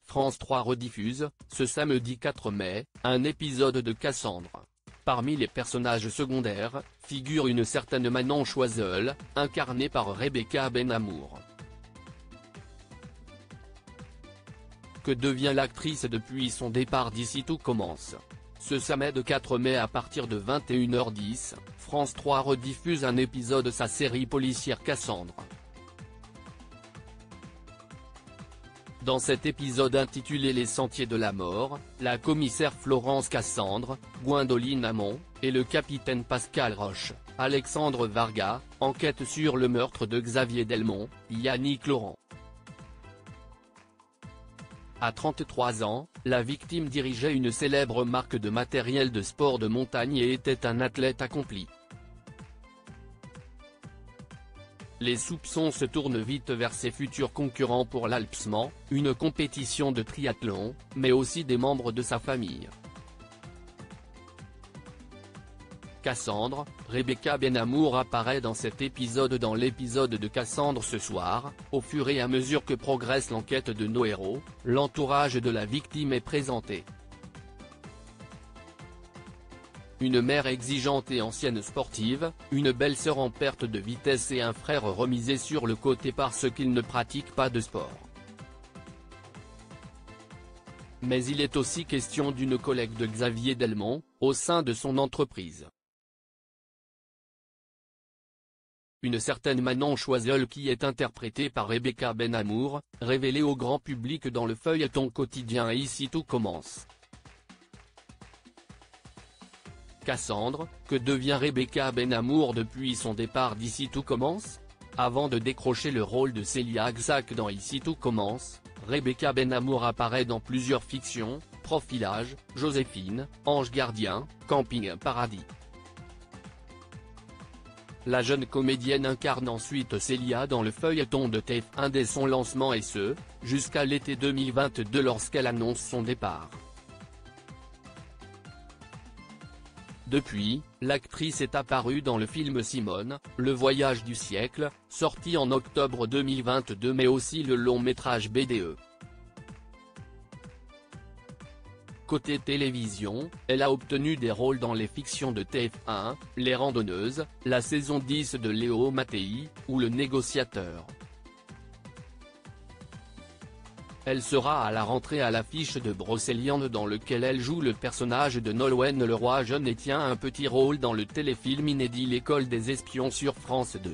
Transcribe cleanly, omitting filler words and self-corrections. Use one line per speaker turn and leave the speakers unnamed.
France 3 rediffuse, ce samedi 4 mai, un épisode de Cassandre. Parmi les personnages secondaires, figure une certaine Manon Choiseul, incarnée par Rebecca Benhamour. Que devient l'actrice depuis son départ d'Ici tout commence. Ce samedi 4 mai à partir de 21h10, France 3 rediffuse un épisode de sa série policière Cassandre. Dans cet épisode intitulé Les Sentiers de la Mort, la commissaire Florence Cassandre, Gwendoline Amon, et le capitaine Pascal Roche, Alexandre Varga, enquêtent sur le meurtre de Xavier Delmont, Yannick Laurent. À 33 ans, la victime dirigeait une célèbre marque de matériel de sport de montagne et était un athlète accompli. Les soupçons se tournent vite vers ses futurs concurrents pour l'Alpsman, une compétition de triathlon, mais aussi des membres de sa famille. Cassandre, Rebecca Benhamour apparaît dans cet épisode dans l'épisode de Cassandre ce soir. Au fur et à mesure que progresse l'enquête de nos héros, l'entourage de la victime est présenté. Une mère exigeante et ancienne sportive, une belle-sœur en perte de vitesse et un frère remisé sur le côté parce qu'il ne pratique pas de sport. Mais il est aussi question d'une collègue de Xavier Delmont, au sein de son entreprise. Une certaine Manon Choiseul qui est interprétée par Rebecca Benhamour, révélée au grand public dans le feuilleton quotidien Ici tout commence. Cassandre, que devient Rebecca Benhamour depuis son départ d'Ici tout commence? Avant de décrocher le rôle de Célia Xac dans Ici tout commence, Rebecca Benhamour apparaît dans plusieurs fictions, Profilage, Joséphine, Ange gardien, Camping Paradis. La jeune comédienne incarne ensuite Célia dans le feuilleton de TF1 dès son lancement et ce, jusqu'à l'été 2022 lorsqu'elle annonce son départ. Depuis, l'actrice est apparue dans le film Simone, Le voyage du siècle, sorti en octobre 2022 mais aussi le long-métrage BDE. Côté télévision, elle a obtenu des rôles dans les fictions de TF1, Les Randonneuses, la saison 10 de Léo Mattei, ou Le Négociateur. Elle sera à la rentrée à l'affiche de Brocéliande dans lequel elle joue le personnage de Nolwenn Leroy jeune et tient un petit rôle dans le téléfilm inédit L'école des espions sur France 2.